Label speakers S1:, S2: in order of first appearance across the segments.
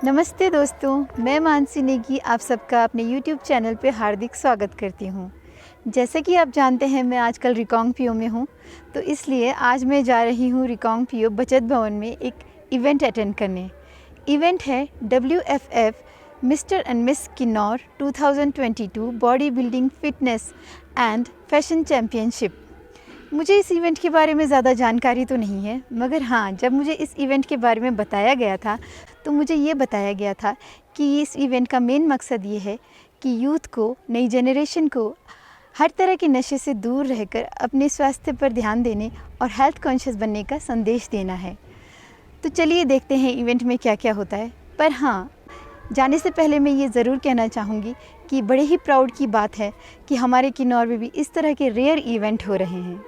S1: नमस्ते दोस्तों, मैं मानसी नेगी आप सबका अपने YouTube चैनल पे हार्दिक स्वागत करती हूँ। जैसे कि आप जानते हैं मैं आजकल रिकांगपिओ में हूँ, तो इसलिए आज मैं जा रही हूँ रिकांगपिओ बचत भवन में एक इवेंट अटेंड करने। इवेंट है WFF mister and miss Kinnaur 2022 body building fitness and fashion championship. मुझे इस इवेंट के बारे में ज़्यादा जानकारी तो नहीं है, मगर हाँ, जब मुझे इस इवेंट के बारे में बताया गया था तो मुझे ये बताया गया था कि इस इवेंट का मेन मकसद ये है कि यूथ को, नई जनरेशन को हर तरह के नशे से दूर रहकर अपने स्वास्थ्य पर ध्यान देने और हेल्थ कॉन्शियस बनने का संदेश देना है। तो चलिए देखते हैं इवेंट में क्या क्या होता है। पर हाँ, जाने से पहले मैं ये ज़रूर कहना चाहूँगी कि बड़े ही प्राउड की बात है कि हमारे किन्नौर में भी इस तरह के रेयर इवेंट हो रहे हैं।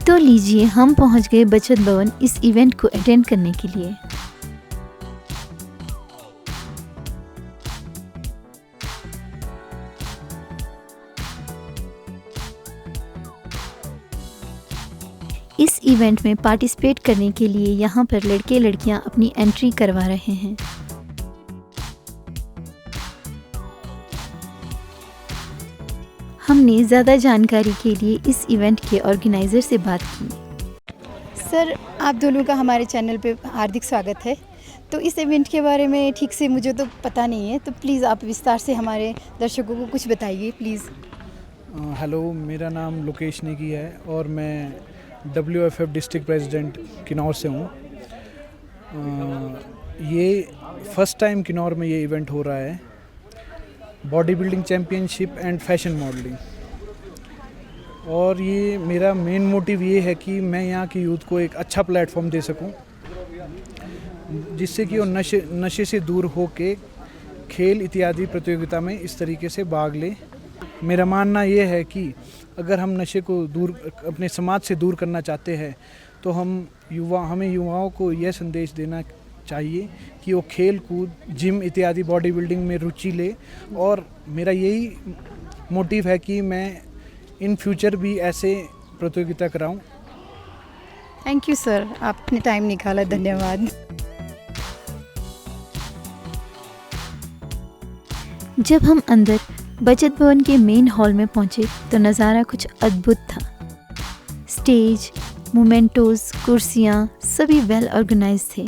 S1: तो लीजिए, हम पहुंच गए बचत भवन इस इवेंट को अटेंड करने के लिए। इस इवेंट में पार्टिसिपेट करने के लिए यहाँ पर लड़के लड़कियाँ अपनी एंट्री करवा रहे हैं। हमने ज़्यादा जानकारी के लिए इस इवेंट के ऑर्गेनाइज़र से बात की। सर, आप दोनों का हमारे चैनल पे हार्दिक स्वागत है। तो इस इवेंट के बारे में ठीक से मुझे तो पता नहीं है, तो प्लीज़ आप विस्तार से हमारे दर्शकों को कुछ बताइए प्लीज़।
S2: हेलो, मेरा नाम लोकेश नेगी है और मैं WFF डिस्ट्रिक्ट प्रेसिडेंट किन्नौर से हूँ। ये फर्स्ट टाइम किन्नौर में ये इवेंट हो रहा है, body building championship and fashion modelling. और ये मेरा मेन मोटिव ये है कि मैं यहाँ की यूथ को एक अच्छा प्लेटफॉर्म दे सकूँ, जिससे कि वो नशे से दूर होके खेल इत्यादि प्रतियोगिता में इस तरीके से भाग ले। मेरा मानना ये है कि अगर हम नशे को दूर अपने समाज से दूर करना चाहते हैं तो हमें युवाओं को यह संदेश देना चाहिए कि वो खेल कूद, जिम इत्यादि बॉडी बिल्डिंग में रुचि ले। और मेरा यही मोटिव है कि मैं इन फ्यूचर भी ऐसे प्रतियोगिता कराऊं।
S1: थैंक यू सर, आपने टाइम निकाला, धन्यवाद। जब हम अंदर बचत भवन के मेन हॉल में पहुंचे तो नज़ारा कुछ अद्भुत था। स्टेज, मोमेंटोज, कुर्सियाँ सभी वेल ऑर्गेनाइज थे।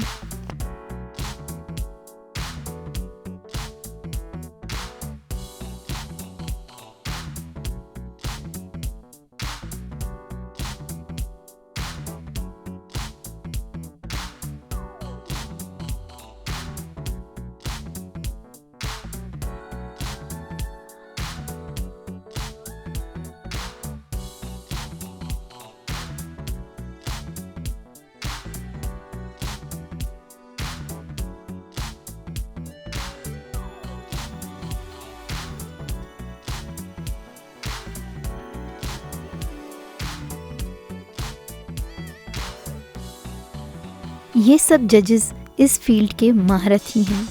S1: ये सब जजेस इस फील्ड के महारत ही हैं।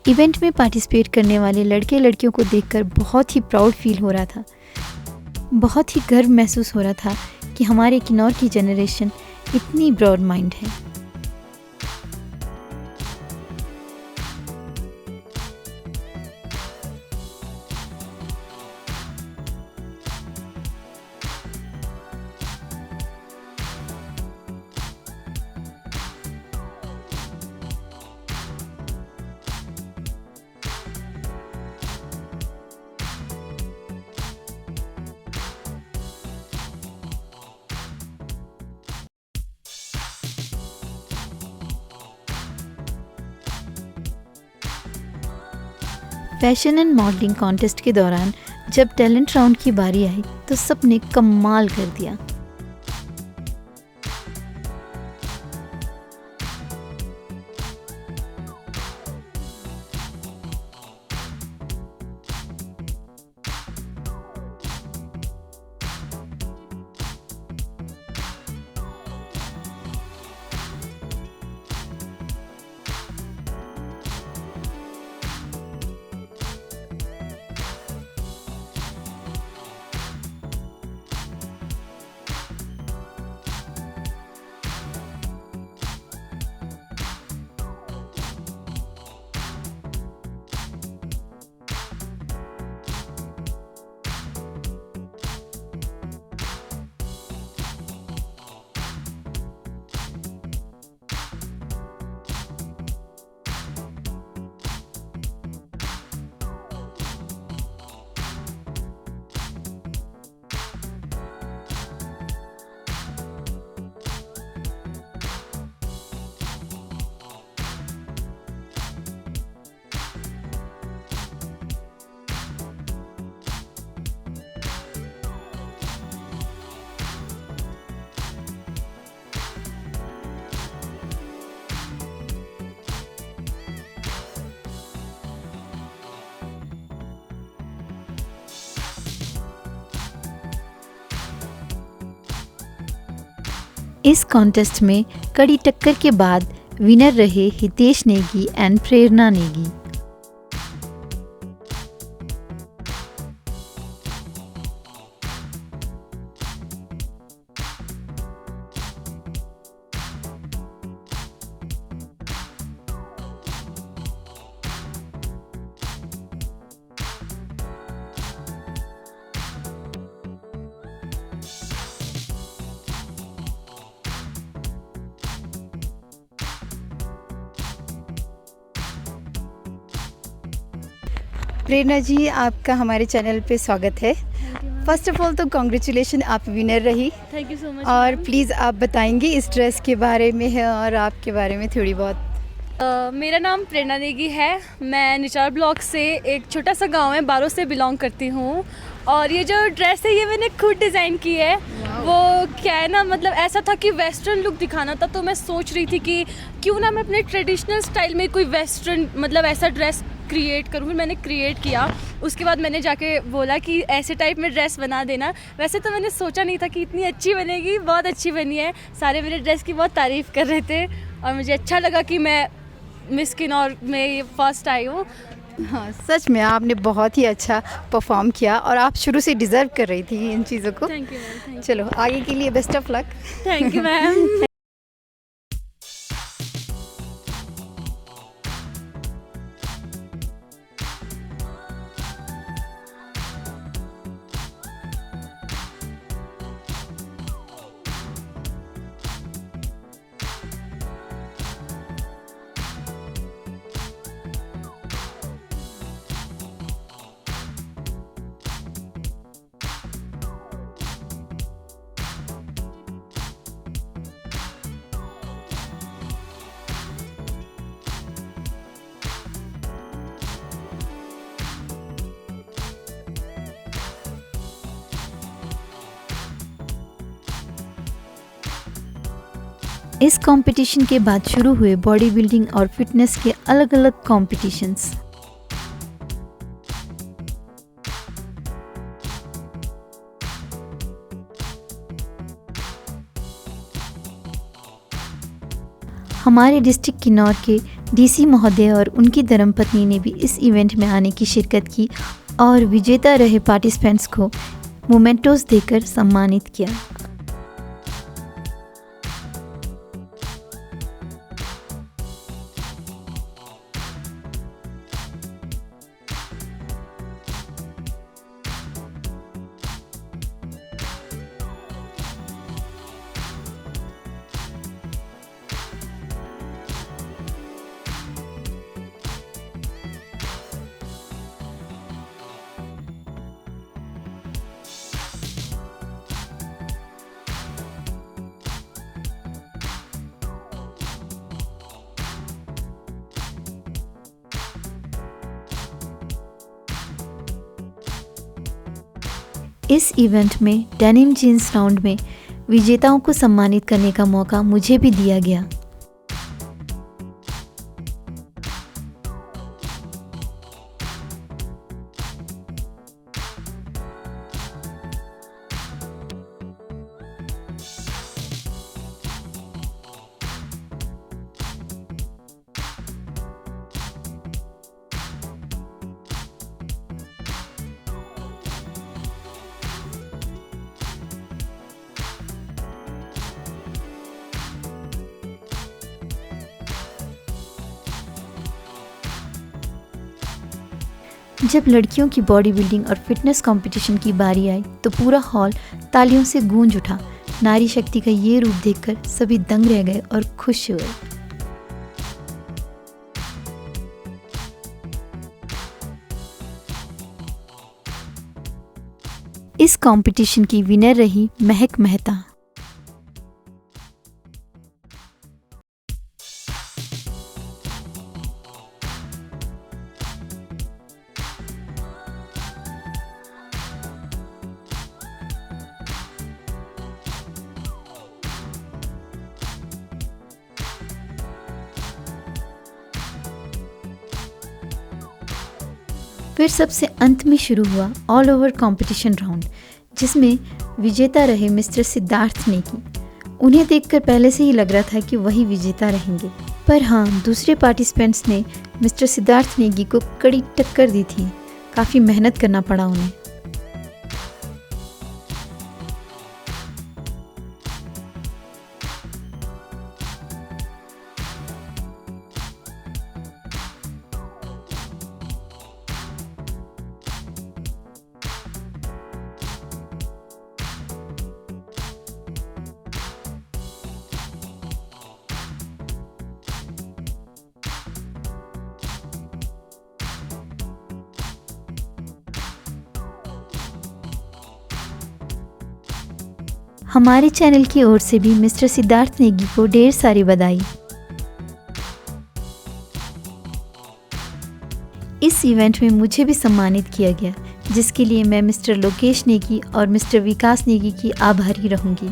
S1: इवेंट में पार्टिसिपेट करने वाले लड़के लड़कियों को देखकर बहुत ही प्राउड फील हो रहा था। बहुत ही गर्व महसूस हो रहा था कि हमारे किन्नौर की जनरेशन इतनी ब्रॉड माइंड है। फैशन एंड मॉडलिंग कॉन्टेस्ट के दौरान जब टैलेंट राउंड की बारी आई तो सबने कमाल कर दिया। इस कॉन्टेस्ट में कड़ी टक्कर के बाद विनर रहे हितेश नेगी एंड प्रेरणा नेगी। प्रेरणा जी, आपका हमारे चैनल पे स्वागत है। फर्स्ट ऑफ ऑल तो कॉन्ग्रेचुलेशन, आप विनर रही।
S3: Thank you so much.
S1: और प्लीज़ आप बताएंगे इस ड्रेस के बारे में है और आपके बारे में थोड़ी बहुत।
S3: मेरा नाम प्रेरणा नेगी है। मैं निचार ब्लॉक से एक छोटा सा गांव है बारो से बिलोंग करती हूँ। और ये जो ड्रेस है ये मैंने खुद डिज़ाइन की है। वो क्या है ना, मतलब ऐसा था कि वेस्टर्न लुक दिखाना था, तो मैं सोच रही थी कि क्यों ना मैं अपने ट्रेडिशनल स्टाइल में कोई वेस्टर्न मतलब ऐसा ड्रेस क्रिएट करूँ। फिर मैंने क्रिएट किया। उसके बाद मैंने जाके बोला कि ऐसे टाइप में ड्रेस बना देना। वैसे तो मैंने सोचा नहीं था कि इतनी अच्छी बनेगी। बहुत अच्छी बनी है। सारे मेरे ड्रेस की बहुत तारीफ़ कर रहे थे और मुझे अच्छा लगा कि मैं मिस किन्नौर में ये फर्स्ट आई हूँ।
S1: हाँ, सच में आपने बहुत ही अच्छा परफॉर्म किया और आप शुरू से डिज़र्व कर रही थी इन चीज़ों को।
S3: Thank you ma'am.
S1: चलो आगे के लिए best of luck.
S3: Thank you ma'am.
S1: इस कंपटीशन के बाद शुरू हुए बॉडी बिल्डिंग और फिटनेस के अलग अलग कॉम्पिटिशन्स। हमारे डिस्ट्रिक्ट किन्नौर के डीसी महोदय और उनकी धर्मपत्नी ने भी इस इवेंट में आने की शिरकत की और विजेता रहे पार्टिसिपेंट्स को मोमेंटोस देकर सम्मानित किया। इस इवेंट में डेनिम जीन्स राउंड में विजेताओं को सम्मानित करने का मौका मुझे भी दिया गया। जब लड़कियों की बॉडी बिल्डिंग और फिटनेस कंपटीशन की बारी आई तो पूरा हॉल तालियों से गूंज उठा। नारी शक्ति का ये रूप देखकर सभी दंग रह गए और खुश हुए। इस कंपटीशन की विनर रही महक मेहता। फिर सबसे अंत में शुरू हुआ ऑल ओवर कंपटीशन राउंड, जिसमें विजेता रहे मिस्टर सिद्धार्थ नेगी। उन्हें देखकर पहले से ही लग रहा था कि वही विजेता रहेंगे, पर हाँ, दूसरे पार्टिसिपेंट्स ने मिस्टर सिद्धार्थ नेगी को कड़ी टक्कर दी थी। काफ़ी मेहनत करना पड़ा उन्हें। हमारे चैनल की ओर से भी मिस्टर सिद्धार्थ नेगी को ढेर सारी बधाई। इस इवेंट में मुझे भी सम्मानित किया गया, जिसके लिए मैं मिस्टर लोकेश नेगी और मिस्टर विकास नेगी की आभारी रहूंगी।